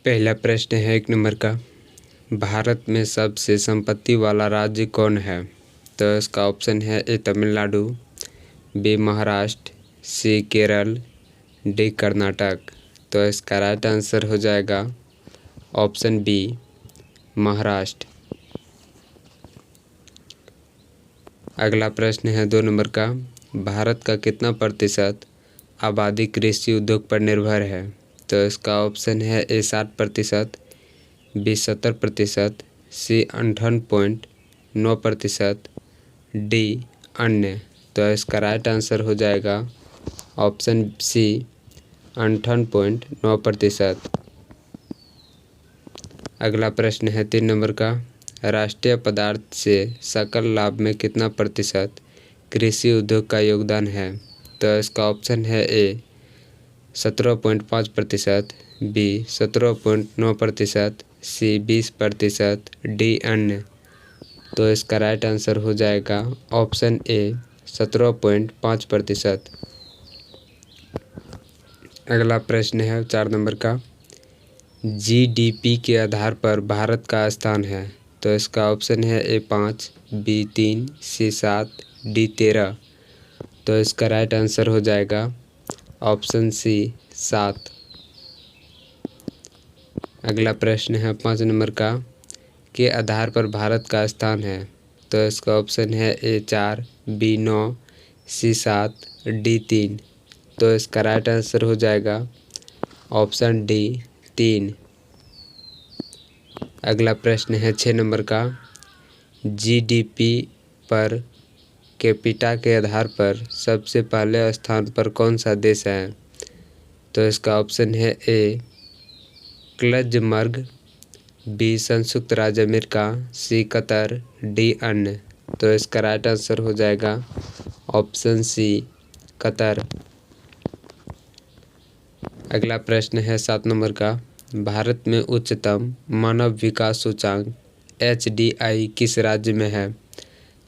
पहला प्रश्न है 1 नंबर का, भारत में सबसे संपत्ति वाला राज्य कौन है? तो इसका ऑप्शन है ए तमिलनाडु, बी महाराष्ट्र, सी केरल, डी कर्नाटक। तो इसका राइट आंसर हो जाएगा ऑप्शन बी महाराष्ट्र। अगला प्रश्न है 2 नंबर का, भारत का कितना प्रतिशत आबादी कृषि उद्योग पर निर्भर है? तो इसका ऑप्शन है ए 60%, बी 70%, सी 58.9%, डी अन्य। तो इसका राइट आंसर हो जाएगा ऑप्शन सी 58.9%। अगला प्रश्न है 3 नंबर का, राष्ट्रीय पदार्थ से सकल लाभ में कितना प्रतिशत कृषि उद्योग का योगदान है? तो इसका ऑप्शन है ए 17.5%, बी 17.9%, सी 20%, डी अन्य। तो इसका राइट आंसर हो जाएगा ऑप्शन ए 17.5%। अगला प्रश्न है 4 नंबर का, जीडीपी के आधार पर भारत का स्थान है? तो इसका ऑप्शन है ए 5, बी 3, सी 7, डी 13। तो इसका राइट आंसर हो जाएगा ऑप्शन सी 7। अगला प्रश्न है 5 नंबर का, के आधार पर भारत का स्थान है? तो इसका ऑप्शन है ए 4, बी 9, सी 7, डी 3। तो इसका राइट आंसर हो जाएगा ऑप्शन डी 3। अगला प्रश्न है 6 नंबर का, जीडीपी पर कैपिटा के आधार पर सबसे पहले स्थान पर कौन सा देश है? तो इसका ऑप्शन है ए लग्जमबर्ग, बी संयुक्त राज्य अमेरिका, सी कतर, डी अन्य। तो इसका राइट आंसर हो जाएगा ऑप्शन सी कतर। अगला प्रश्न है 7 नंबर का, भारत में उच्चतम मानव विकास सूचकांक HDI किस राज्य में है?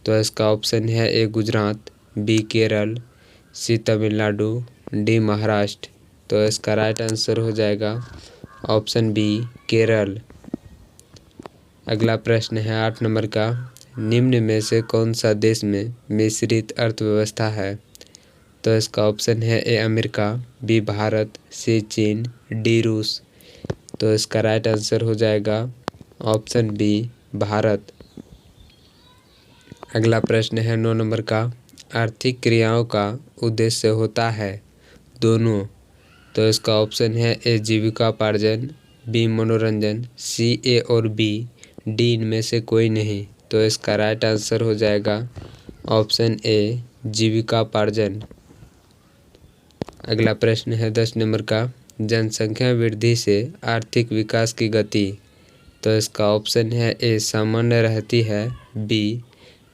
तो इसका ऑप्शन है ए गुजरात, बी केरल, सी तमिलनाडु, डी महाराष्ट्र। तो इसका राइट आंसर हो जाएगा ऑप्शन बी केरल। अगला प्रश्न है 8 नंबर का, निम्न में से कौन सा देश में मिश्रित अर्थव्यवस्था है? तो इसका ऑप्शन है ए अमेरिका, बी भारत, सी चीन, डी रूस। तो इसका राइट आंसर हो जाएगा ऑप्शन बी भारत। अगला प्रश्न है 9 नंबर का, आर्थिक क्रियाओं का उद्देश्य होता है दोनों। तो इसका ऑप्शन है ए जीविकोपार्जन, बी मनोरंजन, सी ए और बी, डी इनमें से कोई नहीं। तो इसका राइट आंसर हो जाएगा ऑप्शन ए जीविकोपार्जन। अगला प्रश्न है 10 नंबर का, जनसंख्या वृद्धि से आर्थिक विकास की गति। तो इसका ऑप्शन है ए सामान्य रहती है, बी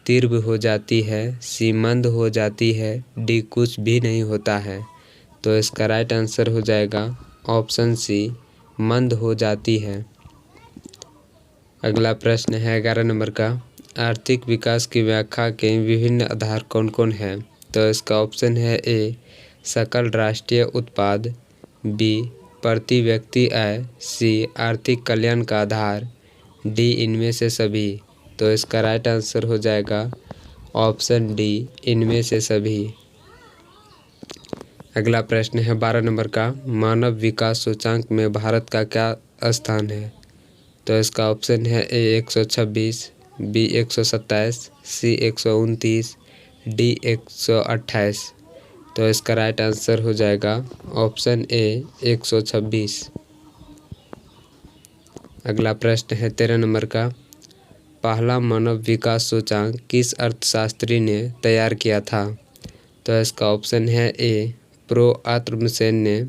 तीव्र हो जाती है, सी मंद हो जाती है, डी कुछ भी नहीं होता है। तो इसका राइट आंसर हो जाएगा ऑप्शन सी मंद हो जाती है। अगला प्रश्न है 11 नंबर का, आर्थिक विकास की व्याख्या के विभिन्न आधार कौन कौन हैं? तो इसका ऑप्शन है ए सकल राष्ट्रीय उत्पाद, बी प्रति व्यक्ति आय, सी आर्थिक कल्याण का आधार, डी इनमें से सभी। तो इसका राइट आंसर हो जाएगा ऑप्शन डी इनमें से सभी। अगला प्रश्न है 12 नंबर का, मानव विकास सूचकांक में भारत का क्या स्थान है? तो इसका ऑप्शन है ए 126, बी 127, सी 129, डी 128। तो इसका राइट आंसर हो जाएगा ऑप्शन ए 126। अगला प्रश्न है 13 नंबर का, पहला मानव विकास सूचकांक किस अर्थशास्त्री ने तैयार किया था? तो इसका ऑप्शन है ए प्रो आत्मसेन ने,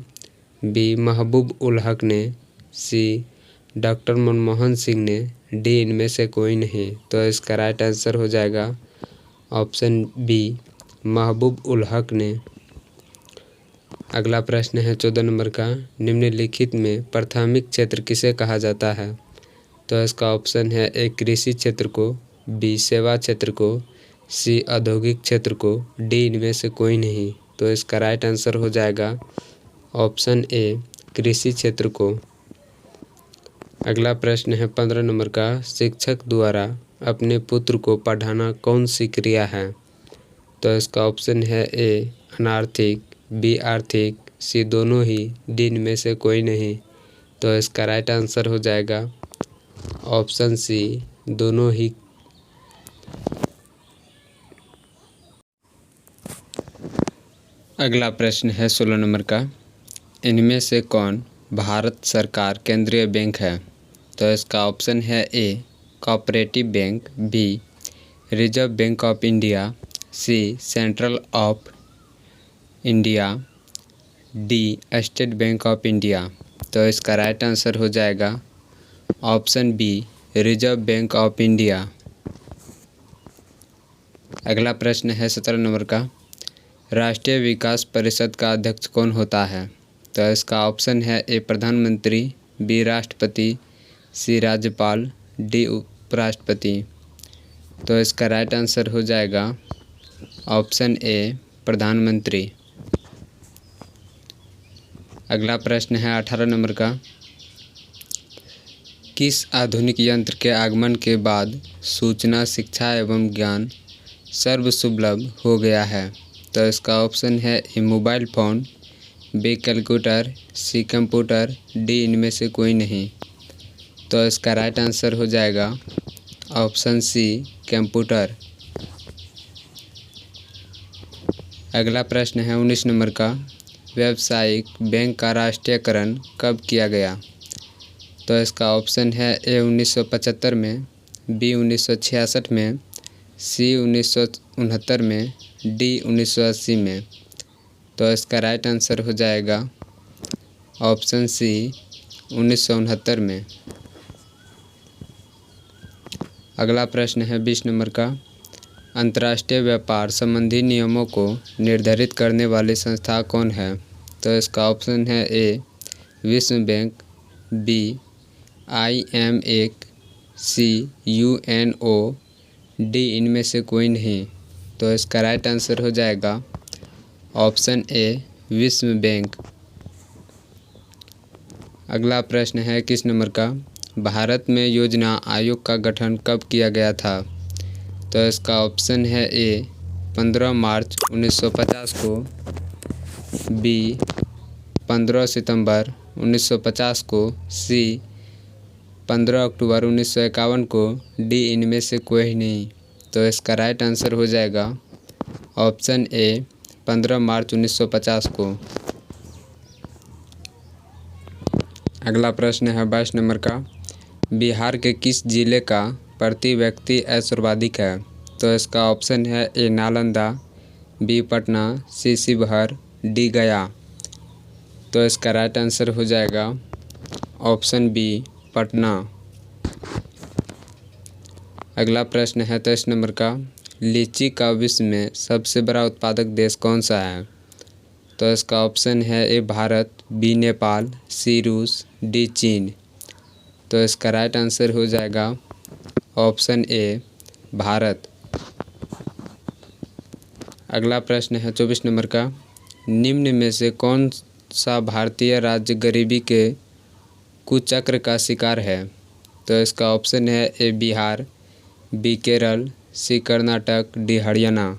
बी महबूब उल हक ने, सी डॉक्टर मनमोहन सिंह ने, डी इनमें से कोई नहीं। तो इसका राइट आंसर हो जाएगा ऑप्शन बी महबूब उल हक ने। अगला प्रश्न है 14 नंबर का, निम्नलिखित में प्राथमिक क्षेत्र किसे कहा जाता है? तो इसका ऑप्शन है ए कृषि क्षेत्र को, बी सेवा क्षेत्र को, सी औद्योगिक क्षेत्र को, डी इनमें से कोई नहीं। तो इसका राइट आंसर हो जाएगा ऑप्शन ए कृषि क्षेत्र को। अगला प्रश्न है 15 नंबर का, शिक्षक द्वारा अपने पुत्र को पढ़ाना कौन सी क्रिया है? तो इसका ऑप्शन है ए अनार्थिक, बी आर्थिक, सी दोनों ही, डी इनमें से कोई नहीं। तो इसका राइट आंसर हो जाएगा ऑप्शन सी दोनों ही। अगला प्रश्न है 16 नंबर का, इनमें से कौन भारत सरकार केंद्रीय बैंक है? तो इसका ऑप्शन है A cooperative bank, B Reserve Bank of India, C Central of India, D State Bank of India. तो इसका राइट आंसर हो जाएगा option B Reserve Bank of India. अगला प्रश्न है 17 नंबर का, राष्ट्रीय विकास परिषद का अध्यक्ष कौन होता है? तो इसका ऑप्शन है ए प्रधानमंत्री, बी राष्ट्रपति, सी राज्यपाल, डी उपराष्ट्रपति। तो इसका राइट आंसर हो जाएगा ऑप्शन ए प्रधानमंत्री। अगला प्रश्न है 18 नंबर का, किस आधुनिक यंत्र के आगमन के बाद सूचना, शिक्षा एवं ज्ञान सर्वसुलभ हो गया है? तो इसका ऑप्शन है ए मोबाइल फ़ोन, बी कैलकुलेटर, सी कंप्यूटर, डी इनमें से कोई नहीं। तो इसका राइट आंसर हो जाएगा ऑप्शन सी कंप्यूटर। अगला प्रश्न है 19 नंबर का, व्यावसायिक बैंक का राष्ट्रीयकरण कब किया गया? तो इसका ऑप्शन है ए 1975 में, बी 1966 में, सी 1969 में, डी 1980 में। तो इसका राइट आंसर हो जाएगा ऑप्शन सी 1969 में। अगला प्रश्न है 20 नंबर का, अंतर्राष्ट्रीय व्यापार संबंधी नियमों को निर्धारित करने वाली संस्था कौन है? तो इसका ऑप्शन है ए विश्व बैंक, बी IMF, सी UNO, डी इनमें से कोई नहीं। तो इसका राइट आंसर हो जाएगा ऑप्शन ए विश्व बैंक। अगला प्रश्न है 21 नंबर का, भारत में योजना आयोग का गठन कब किया गया था? तो इसका ऑप्शन है ए 15 मार्च 1950 को, बी 15 सितंबर 1950 को, सी 15 अक्टूबर 1951 को, डी इनमें से कोई नहीं। तो इसका राइट आंसर हो जाएगा ऑप्शन ए 15 मार्च 1950 को। अगला प्रश्न है 22 नंबर का, बिहार के किस जिले का प्रति व्यक्ति आय सर्वाधिक है? तो इसका ऑप्शन है ए नालंदा, बी पटना, सी शिवहर, डी गया। तो इसका राइट आंसर हो जाएगा ऑप्शन बी पटना। अगला प्रश्न है 23 नंबर का, लीची का विश्व में सबसे बड़ा उत्पादक देश कौन सा है? तो इसका ऑप्शन है ए भारत, बी नेपाल, सी रूस, डी चीन। तो इसका राइट आंसर हो जाएगा ऑप्शन ए भारत। अगला प्रश्न है 24 नंबर का, निम्न में से कौन सा भारतीय राज्य गरीबी के कुचक्र का शिकार है? तो इसका ऑप्शन है ए बिहार, बी केरल, सी कर्नाटक, डी हरियाणा।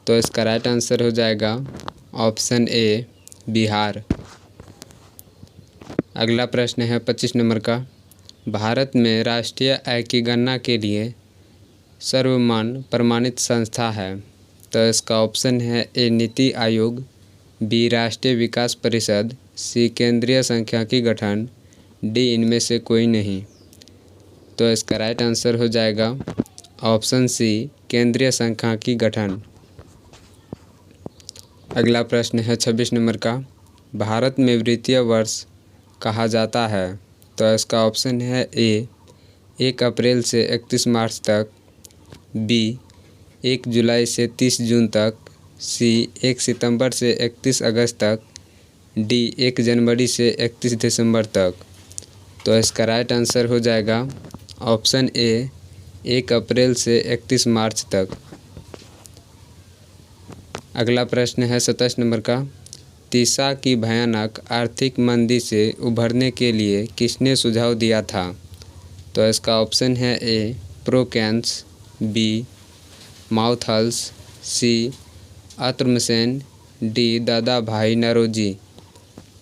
तो इसका राइट आंसर हो जाएगा ऑप्शन ए बिहार। अगला प्रश्न है 25 नंबर का, भारत में राष्ट्रीय आय की गणना के लिए सर्वमान्य प्रमाणित संस्था है? तो इसका ऑप्शन है ए नीति आयोग, बी राष्ट्रीय विकास परिषद, सी केंद्रीय सांख्यिकी गठन, डी इनमें से कोई नहीं। तो इसका राइट आंसर हो जाएगा ऑप्शन सी केंद्रीय सांख्यिकी गठन। अगला प्रश्न है 26 नंबर का, भारत में वित्तीय वर्ष कहा जाता है? तो इसका ऑप्शन है ए 1 अप्रैल से 31 मार्च तक, बी 1 जुलाई से 30 जून तक, सी 1 सितंबर से 31 अगस्त तक, डी 1 जनवरी से 31 दिसंबर तक। तो इसका राइट आंसर हो जाएगा ऑप्शन ए 1 अप्रैल से 31 मार्च तक। अगला प्रश्न है 27 नंबर का, तीसा की भयानक आर्थिक मंदी से उभरने के लिए किसने सुझाव दिया था? तो इसका ऑप्शन है ए प्रोकेंस, बी माउथल्स, सी अत्रमसेन, डी दादा भाई नौरोजी।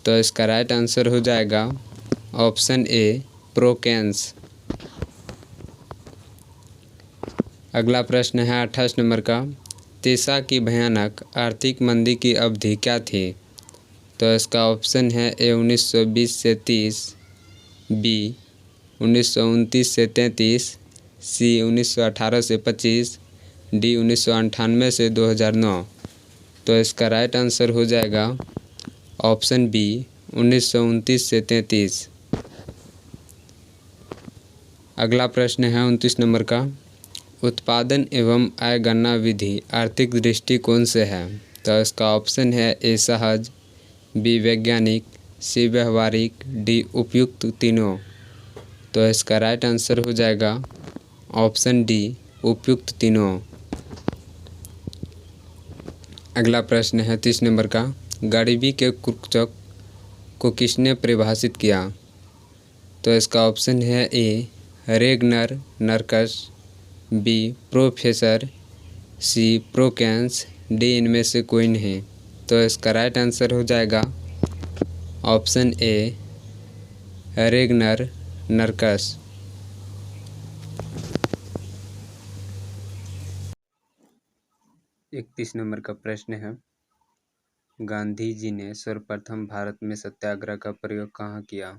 तो इसका राइट आंसर हो जाएगा ऑप्शन ए प्रोकेंस। अगला प्रश्न है 28 नंबर का। तीसा की भयानक आर्थिक मंदी की अवधि क्या थी? तो इसका ऑप्शन है ए 1920 से 30, बी 1929 से 33, सी 1918 से 25, डी 1998 से 2009। तो इसका राइट आंसर हो जाएगा ऑप्शन बी 1929 से 33। अगला प्रश्न है 29 नंबर का। उत्पादन एवं आय गणना विधि आर्थिक दृष्टिकोण से है। तो इसका ऑप्शन है ए सहज, बी वैज्ञानिक, सी व्यवहारिक, डी उपयुक्त तीनों। तो इसका राइट आंसर हो जाएगा ऑप्शन डी उपयुक्त तीनों। अगला प्रश्न है 30 नंबर का। गरीबी के कुचक को किसने परिभाषित किया? तो इसका ऑप्शन है ए रेगनर नरकस, बी प्रोफेसर, सी प्रोकेंस, डी इनमें से कोई नहीं। तो इसका राइट आंसर हो जाएगा ऑप्शन ए रेगनर नरकस। इकतीस नंबर का प्रश्न है। गांधी जी ने सर्वप्रथम भारत में सत्याग्रह का प्रयोग कहाँ किया?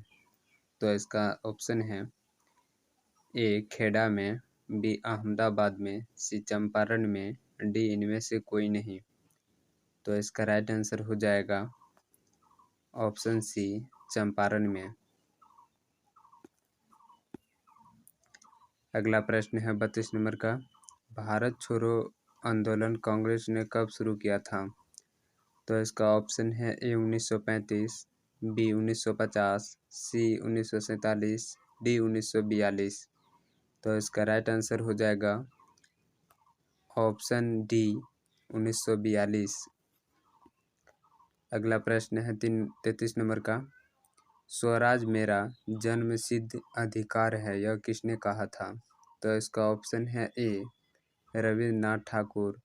तो इसका ऑप्शन है ए खेड़ा में, बी अहमदाबाद में, सी चंपारण में, डी इनमें से कोई नहीं। तो इसका राइट आंसर हो जाएगा ऑप्शन सी चंपारण में। अगला प्रश्न है 32 नंबर का। भारत छोड़ो आंदोलन कांग्रेस ने कब शुरू किया था? तो इसका ऑप्शन है ए 1935, बी 1950, सी 1947, डी 1942। तो इसका राइट आंसर हो जाएगा ऑप्शन डी 1942। अगला प्रश्न है 33 नंबर का। स्वराज मेरा जन्मसिद्ध अधिकार है, यह किसने कहा था? तो इसका ऑप्शन है ए रविन्द्रनाथ ठाकुर,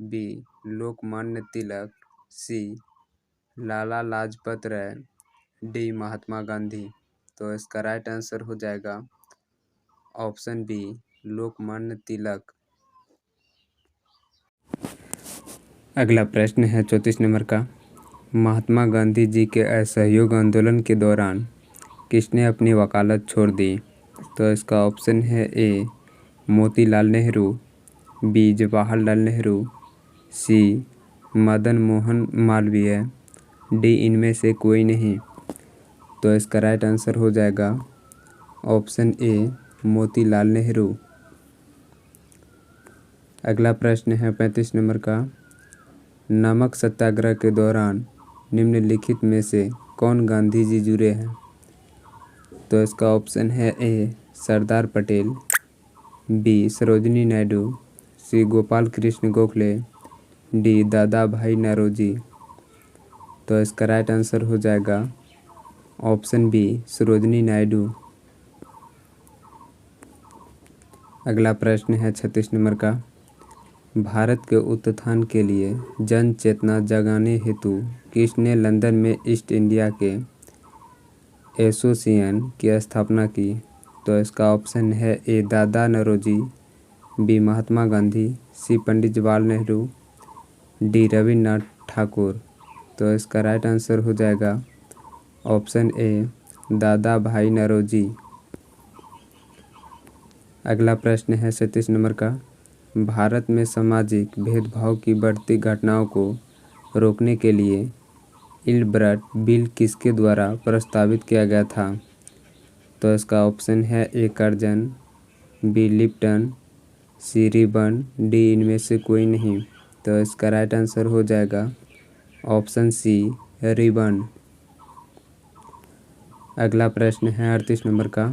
बी लोकमान्य तिलक, सी लाला लाजपत राय, डी महात्मा गांधी। तो इसका राइट आंसर हो जाएगा ऑप्शन बी लोकमान्य तिलक। अगला प्रश्न है 34 नंबर का। महात्मा गांधी जी के असहयोग आंदोलन के दौरान किसने अपनी वकालत छोड़ दी? तो इसका ऑप्शन है ए मोतीलाल नेहरू, बी जवाहरलाल नेहरू, सी मदन मोहन मालवीय, डी इनमें से कोई नहीं। तो इसका राइट आंसर हो जाएगा ऑप्शन ए मोतीलाल नेहरू। अगला प्रश्न है 35 नंबर का। नमक सत्याग्रह के दौरान निम्नलिखित में से कौन गांधी जी जुड़े हैं? तो इसका ऑप्शन है ए सरदार पटेल, बी सरोजिनी नायडू, सी गोपाल कृष्ण गोखले, डी दादा भाई नौरोजी। तो इसका राइट आंसर हो जाएगा ऑप्शन बी सरोजिनी नायडू। अगला प्रश्न है 36 नंबर का। भारत के उत्थान के लिए जन चेतना जगाने हेतु किसने लंदन में ईस्ट इंडिया के एसोसिएशन की स्थापना की? तो इसका ऑप्शन है ए दादा नौरोजी, बी महात्मा गांधी, सी पंडित जवाहरलाल नेहरू, डी रविन्द्रनाथ ठाकुर। तो इसका राइट आंसर हो जाएगा ऑप्शन ए दादा भाई नौरोजी। अगला प्रश्न है 37 नंबर का। भारत में सामाजिक भेदभाव की बढ़ती घटनाओं को रोकने के लिए इल्बर्ट बिल किसके द्वारा प्रस्तावित किया गया था? तो इसका ऑप्शन है ए कर्जन, बी लिप्टन, सी रिबन, डी इनमें से कोई नहीं। तो इसका राइट आंसर हो जाएगा ऑप्शन सी रिबन। अगला प्रश्न है 38 नंबर का।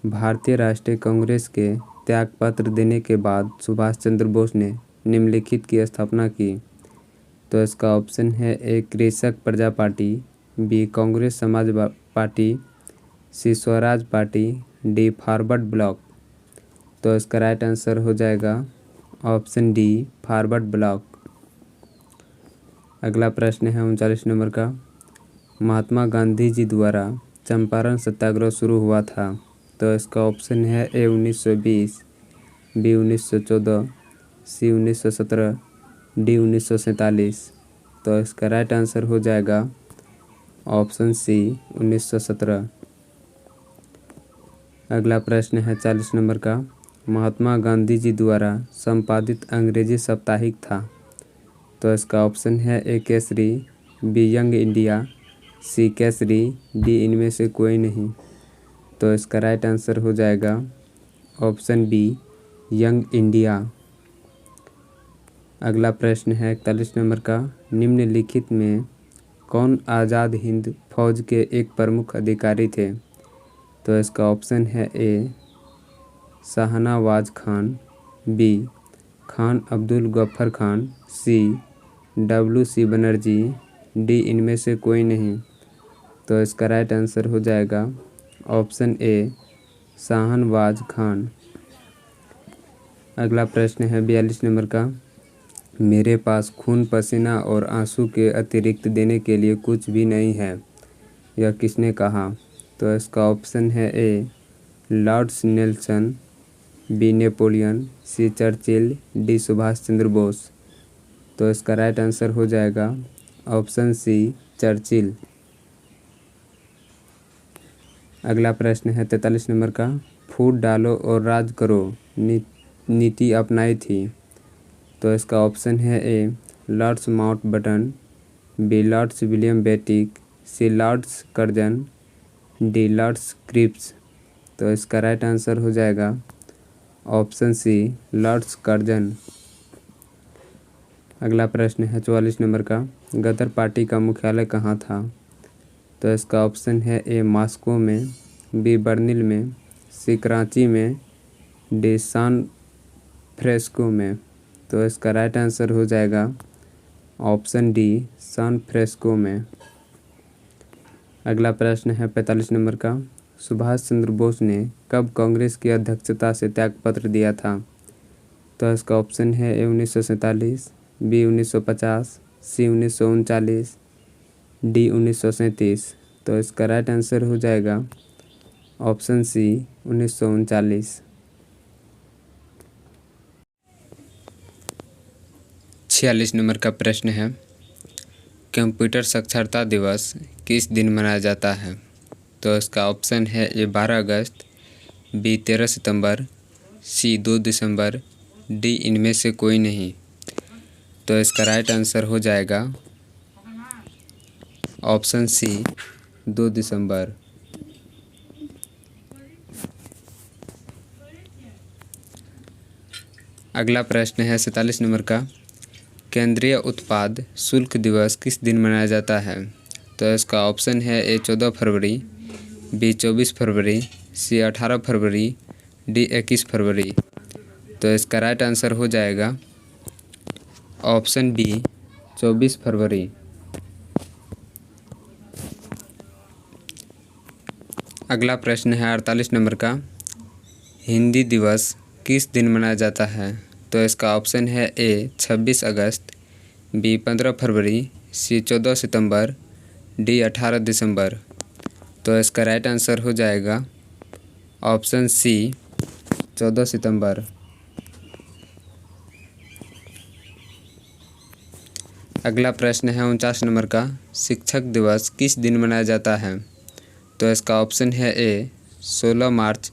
भारतीय राष्ट्रीय कांग्रेस के त्यागपत्र देने के बाद सुभाष चंद्र बोस ने निम्नलिखित की स्थापना की। तो इसका ऑप्शन है ए कृषक प्रजा पार्टी, बी कांग्रेस समाज party, C Swaraj party, D forward bloc. तो इसका राइट आंसर हो जाएगा ऑप्शन डी फॉरवर्ड ब्लॉक। अगला प्रश्न है 39 नंबर का। महात्मा गांधी जी द्वारा चंपारण सत्याग्रह शुरू हुआ था। तो इसका ऑप्शन है ए 1920, बी 1914, सी 1917, डी 1947। तो इसका राइट आंसर हो जाएगा ऑप्शन सी 1917। अगला प्रश्न है 40 नंबर का। महात्मा गांधी जी द्वारा संपादित अंग्रेजी साप्ताहिक था। तो इसका ऑप्शन है A Kesari, B Young India, C Kesari, D इनमें से कोई नहीं। तो इसका राइट आंसर हो जाएगा ऑप्शन बी यंग इंडिया। अगला प्रश्न है 41 नंबर का। निम्नलिखित में कौन आज़ाद हिंद फौज के एक प्रमुख अधिकारी थे। तो इसका ऑप्शन है ए शाहनवाज खान, बी खान अब्दुल गफ्फर खान, सी WC बनर्जी, डी इनमें से कोई नहीं। तो इसका राइट आंसर हो जाएगा ऑप्शन ए शाहनवाज खान। अगला प्रश्न है 42 नंबर का। मेरे पास खून पसीना और आंसू के अतिरिक्त देने के लिए कुछ भी नहीं है, यह किसने कहा। तो इसका ऑप्शन है A Lord's Nelson, B Napoleon, C Churchill, D Subhash Chandra Bose. तो इसका राइट आंसर हो जाएगा ऑप्शन सी चर्चिल। अगला प्रश्न है 43 नंबर का। फूट डालो और राज करो नीति अपनाई थी। तो इसका ऑप्शन है A lords Mountbatten, B lords William Bentinck, C lords Curzon, D lords Cripps. तो इसका राइट आंसर हो जाएगा ऑप्शन सी लॉर्ड्स कर्जन। अगला प्रश्न है 44 नंबर का। गदर पार्टी का मुख्यालय कहाँ था। तो इसका ऑप्शन है ए मॉस्को में, बी बर्लिन में, सी कराची में, डी सान फ्रांसिस्को में। तो इसका राइट आंसर हो जाएगा ऑप्शन डी सान फ्रांसिस्को में। अगला प्रश्न है 45 नंबर का। सुभाष चंद्र बोस ने कब कांग्रेस की अध्यक्षता से त्यागपत्र दिया था। तो इसका ऑप्शन है ए 1947, बी 1950, सी 1939, डी 1937। तो इसका राइट आंसर हो जाएगा ऑप्शन सी 1939। 46 नंबर का प्रश्न है। कंप्यूटर साक्षरता दिवस किस दिन मनाया जाता है। तो इसका ऑप्शन है ए 12 अगस्त, बी 13 सितंबर, सी 2 दिसंबर, डी इनमें से कोई नहीं। तो इसका राइट आंसर हो जाएगा ऑप्शन सी 2 दिसंबर। अगला प्रश्न है 47 नंबर का। केंद्रीय उत्पाद शुल्क दिवस किस दिन मनाया जाता है। तो इसका ऑप्शन है ए 14 फरवरी, बी 24 फरवरी, सी 18 फरवरी, डी 21 फरवरी। तो इसका राइट आंसर हो जाएगा ऑप्शन बी 24 फरवरी। अगला प्रश्न है 48 नंबर का। हिंदी दिवस किस दिन मनाया जाता है। तो इसका ऑप्शन है ए 26 अगस्त, बी 15 फरवरी, सी 14 सितंबर, डी 18 दिसंबर। तो इसका राइट आंसर हो जाएगा ऑप्शन सी 14 सितंबर। अगला प्रश्न है 49 नंबर का। शिक्षक दिवस किस दिन मनाया जाता है। तो इसका ऑप्शन है ए 16 मार्च,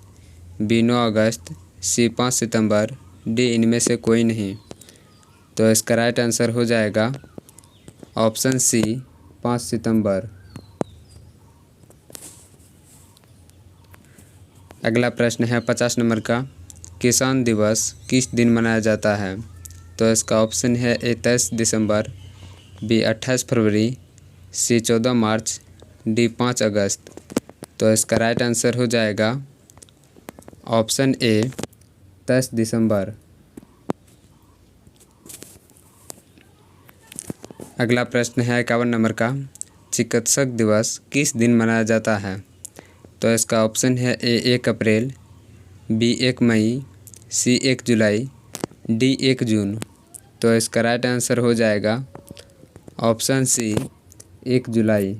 बी 9 अगस्त, सी 5 सितंबर, डी इनमें से कोई नहीं। तो इसका राइट आंसर हो जाएगा ऑप्शन सी 5 सितंबर। अगला प्रश्न है 50 नंबर का। किसान दिवस किस दिन मनाया जाता है। तो इसका ऑप्शन है ए 23 दिसंबर, बी 28 फरवरी, सी 14 मार्च, डी 5 अगस्त। तो इसका राइट आंसर हो जाएगा ऑप्शन ए 23 दिसंबर। अगला प्रश्न है 51 नंबर का, चिकित्सक दिवस किस दिन मनाया जाता है? तो इसका ऑप्शन है ए 1 अप्रैल, बी 1 मई, सी 1 जुलाई, डी 1 जून। तो इसका राइट आंसर हो जाएगा ऑप्शन सी 1 जुलाई।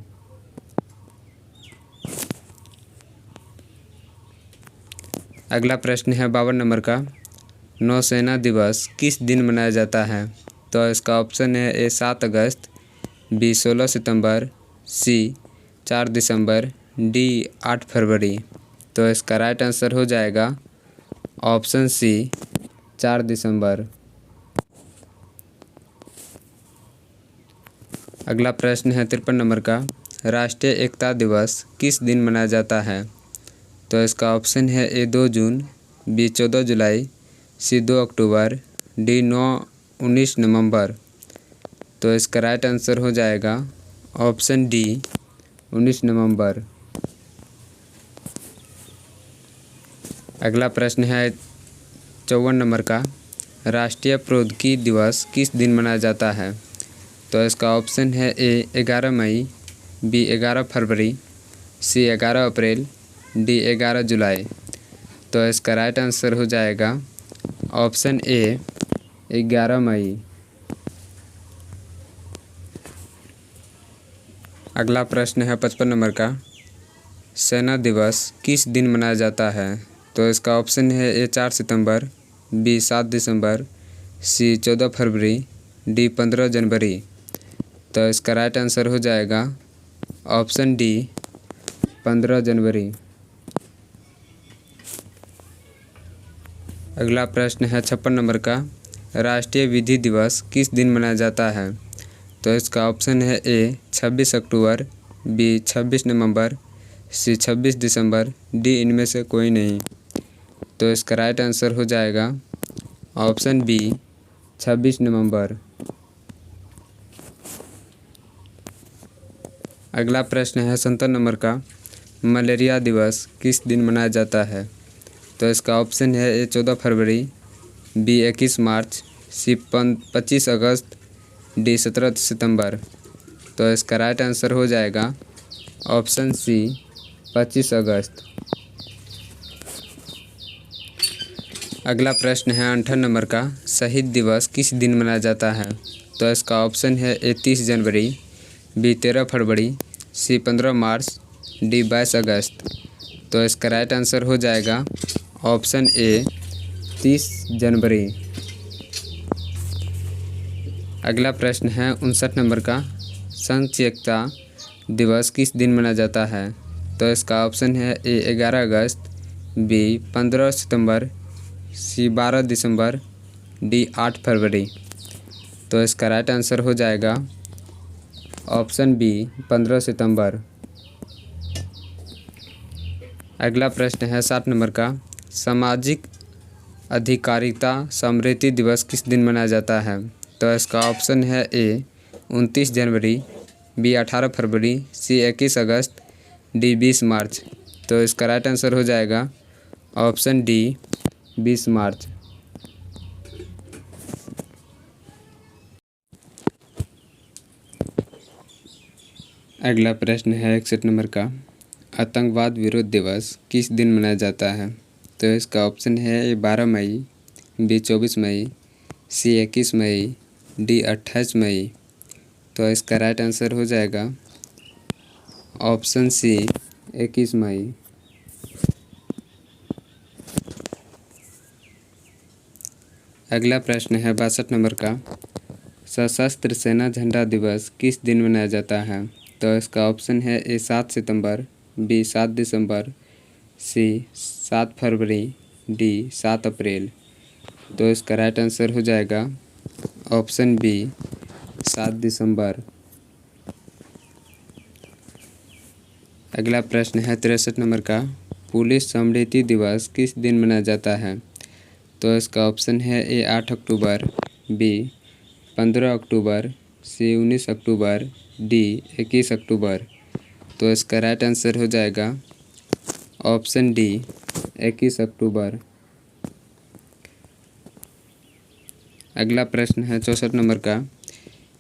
अगला प्रश्न है 52 नंबर का, नौसेना दिवस किस दिन मनाया जाता है? तो इसका ऑप्शन है ए 7 अगस्त, बी 16 सितंबर, सी 4 दिसंबर, डी 8 फरवरी। तो इसका राइट आंसर हो जाएगा ऑप्शन सी 4 दिसंबर। अगला प्रश्न है 53 नंबर का, राष्ट्रीय एकता दिवस किस दिन मनाया जाता है? तो इसका ऑप्शन है ए 2 जून, बी 14 जुलाई, सी 2 अक्टूबर, डी 19 नवंबर। तो इसका राइट आंसर हो जाएगा ऑप्शन डी 19 नवंबर। अगला प्रश्न है 54 नंबर का, राष्ट्रीय प्रौद्योगिकी दिवस किस दिन मनाया जाता है? तो इसका ऑप्शन है ए 11 मई, बी 11 फरवरी, सी 11 अप्रैल, डी 11 जुलाई। तो इसका राइट आंसर हो जाएगा ऑप्शन ए 11 मई। अगला प्रश्न है 55 नंबर का, सेना दिवस किस दिन मनाया जाता है? तो इसका ऑप्शन है ए 4 सितंबर, बी 7 दिसंबर, सी 14 फरवरी, डी 15 जनवरी। तो इसका राइट आंसर हो जाएगा ऑप्शन डी 15 जनवरी। अगला प्रश्न है 56 नंबर का, राष्ट्रीय विधि दिवस किस दिन मनाया जाता है? तो इसका ऑप्शन है ए 26 अक्टूबर, बी 26 नवंबर, सी 26 दिसंबर, डी इनमें से कोई नहीं। तो इसका राइट आंसर हो जाएगा ऑप्शन बी 26 नवंबर। अगला प्रश्न है 57 नंबर का, मलेरिया दिवस किस दिन मनाया जाता है? तो इसका ऑप्शन है ए 14 फरवरी, बी 21 मार्च, सी 25 अगस्त, डी 17 सितंबर। तो इसका राइट आंसर हो जाएगा ऑप्शन सी 25 अगस्त। अगला प्रश्न है 58 नंबर का, शहीद दिवस किस दिन मनाया जाता है? तो इसका ऑप्शन है ए 30 जनवरी, बी 13 फरवरी, सी 15 मार्च, डी 22 अगस्त। तो इसका राइट आंसर हो जाएगा ऑप्शन ए 30 जनवरी। अगला प्रश्न है 59 नंबर का, संघ एकता दिवस किस दिन मनाया जाता है? तो इसका ऑप्शन है ए 11 अगस्त, बी 15 सितंबर, सी 12 दिसंबर, डी 8 फरवरी। तो इसका राइट आंसर हो जाएगा ऑप्शन बी 15 सितंबर। अगला प्रश्न है 60 नंबर का, सामाजिक अधिकारिता स्मृति दिवस किस दिन मनाया जाता है? तो इसका ऑप्शन है ए 29 जनवरी, बी 18 फरवरी, सी 21 अगस्त, डी 20 मार्च। तो इसका राइट आंसर हो जाएगा ऑप्शन डी 20 मार्च। अगला प्रश्न है 61 नंबर का, आतंकवाद विरोध दिवस किस दिन मनाया जाता है? तो इसका ऑप्शन है ए 12 मई, बी 24 मई, सी 21 मई, डी 28 मई। तो इसका राइट आंसर हो जाएगा ऑप्शन सी 21 मई। अगला प्रश्न है 62 नंबर का, सशस्त्र सेना झंडा दिवस किस दिन मनाया जाता है? तो इसका ऑप्शन है ए 7 सितंबर, बी 7 दिसंबर, सी 7 फरवरी, डी 7 अप्रैल। तो इसका राइट आंसर हो जाएगा ऑप्शन बी 7 दिसंबर। अगला प्रश्न है 63 नंबर का, पुलिस स्मृति दिवस किस दिन मनाया जाता है? तो इसका ऑप्शन है ए 8 अक्टूबर, बी 15 अक्टूबर, सी 19 अक्टूबर, डी 21 अक्टूबर। तो इसका राइट आंसर हो जाएगा ऑप्शन डी 21 अक्टूबर। अगला प्रश्न है 64 नंबर का,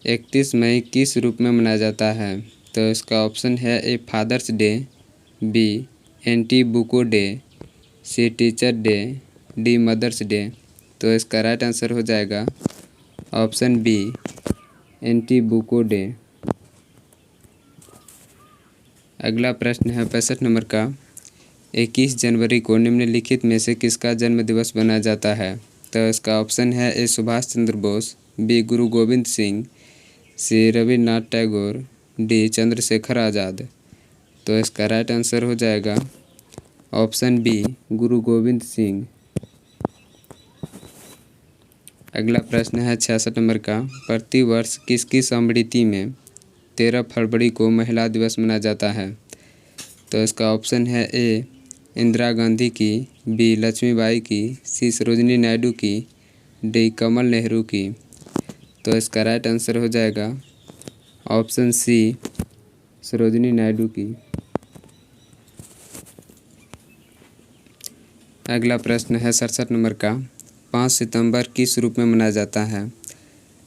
31 मई किस रूप में मनाया जाता है? तो इसका ऑप्शन है A father's day, B anti tobacco day, C teacher day, D mother's day. तो इसका राइट आंसर हो जाएगा option B anti tobacco day. अगला प्रश्न है 65 नंबर का। 21 जनवरी को निम्नलिखित में से किसका जन्म दिवस मनाया जाता है? तो इसका ऑप्शन है ए सुभाष चंद्र बोस, बी गुरु गोविंद सिंह, सी रविन्द्रनाथ टैगोर, डी चंद्रशेखर आज़ाद। तो इसका राइट आंसर हो जाएगा ऑप्शन बी गुरु गोविंद सिंह। अगला प्रश्न है 66 नंबर का। प्रतिवर्ष किसकी स्मृति में 13 फरवरी को महिला दिवस मनाया जाता है? तो इसका ऑप्शन है ए इंदिरा गांधी की, बी लक्ष्मीबाई की, सी सरोजिनी नायडू की, डी कमल नेहरू की। तो इसका राइट आंसर हो जाएगा ऑप्शन सी सरोजिनी नायडू की। अगला प्रश्न है 67 नंबर का। 5 सितंबर किस रूप में मनाया जाता है?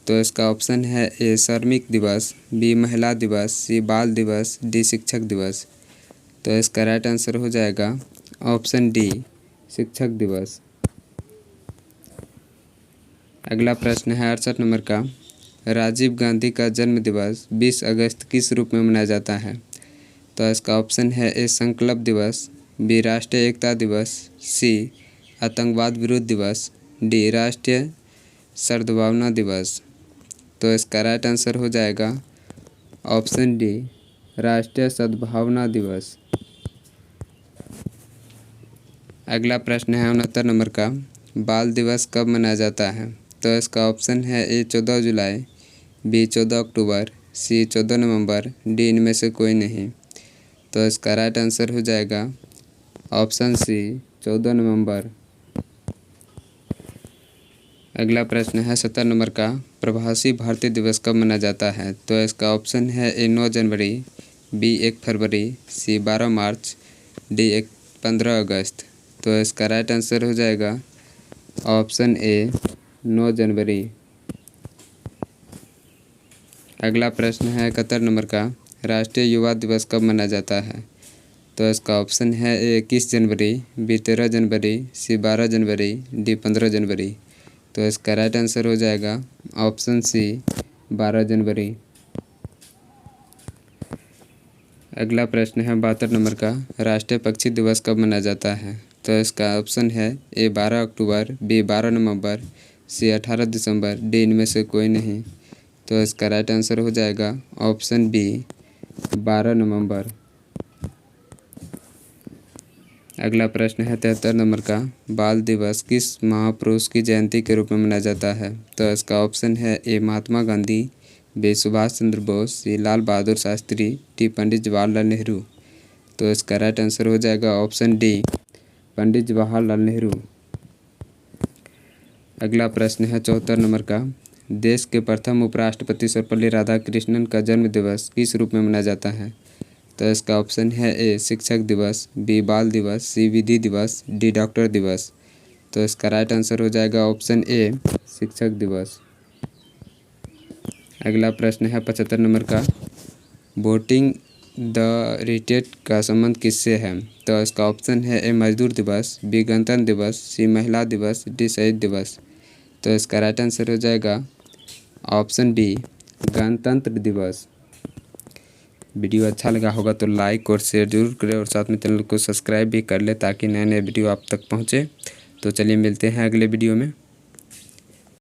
तो इसका ऑप्शन है ए श्रमिक दिवस, बी महिला दिवस, सी बाल दिवस, डी शिक्षक दिवस। तो इसका राइट आंसर हो जाएगा ऑप्शन डी शिक्षक दिवस। अगला प्रश्न है 68 नंबर का। राजीव गांधी का जन्म दिवस 20 अगस्त किस रूप में मनाया जाता है? तो इसका ऑप्शन है ए संकल्प दिवस, बी राष्ट्रीय एकता दिवस, सी आतंकवाद विरोध दिवस, डी राष्ट्रीय सद्भावना दिवस। तो इसका राइट आंसर हो जाएगा ऑप्शन डी राष्ट्रीय सद्भावना दिवस। अगला प्रश्न है 69 नंबर का। बाल दिवस कब मनाया जाता है? तो इसका ऑप्शन है ए 14 जुलाई, बी 14 अक्टूबर, सी 14 नवंबर, डी इनमें से कोई नहीं। तो इसका राइट आंसर हो जाएगा ऑप्शन सी 14 नवंबर। अगला प्रश्न है 70 नंबर का। प्रवासी भारतीय दिवस कब मनाया जाता है? तो इसका ऑप्शन है ए 9 जनवरी, बी 1 फरवरी, सी 12 मार्च, डी 15 अगस्त। तो इसका राइट आंसर हो जाएगा ऑप्शन ए 9 जनवरी। अगला प्रश्न है 71 नंबर का। राष्ट्रीय युवा दिवस कब मनाया जाता है? तो इसका ऑप्शन है ए 21 जनवरी, बी 13 जनवरी, सी 12 जनवरी, डी 15 जनवरी। तो इसका राइट आंसर हो जाएगा ऑप्शन सी 12 जनवरी। अगला प्रश्न है 72 नंबर का। राष्ट्रीय पक्षी दिवस कब मनाया जाता है? तो इसका ऑप्शन है ए 12 अक्टूबर, बी 12 नवंबर, सी 18 दिसंबर, डी इनमें से कोई नहीं। तो इसका राइट आंसर हो जाएगा ऑप्शन बी 12 नवंबर। अगला प्रश्न है 73 नंबर का। बाल दिवस किस महापुरुष की जयंती के रूप में मनाया जाता है? तो इसका ऑप्शन है ए महात्मा गांधी, बी सुभाष चंद्र बोस, सी लाल बहादुर शास्त्री, डी पंडित जवाहरलाल नेहरू। तो इसका राइट आंसर हो जाएगा ऑप्शन डी पंडित जवाहरलाल नेहरू। अगला प्रश्न है 74 नंबर का। देश के प्रथम उपराष्ट्रपति सर्वपल्ली राधाकृष्णन का जन्म दिवस किस रूप में मनाया जाता है? तो इसका ऑप्शन है ए शिक्षक दिवस, बी बाल दिवस, सी विधि दिवस, डी डॉक्टर दिवस। तो इसका राइट आंसर हो जाएगा ऑप्शन ए शिक्षक दिवस। अगला प्रश्न है 75 नंबर का। वोटिंग द रिट्रीट का संबंध किससे है? तो इसका ऑप्शन है ए मजदूर दिवस, बी गणतंत्र दिवस, सी महिला दिवस, डी शहीद दिवस। तो इसका राइट आंसर हो जाएगा ऑप्शन डी गणतंत्र दिवस। वीडियो अच्छा लगा होगा तो लाइक और शेयर जरूर करें और साथ में चैनल को सब्सक्राइब भी कर ले ताकि नए नए वीडियो आप तक पहुँचे। तो चलिए मिलते हैं अगले वीडियो में।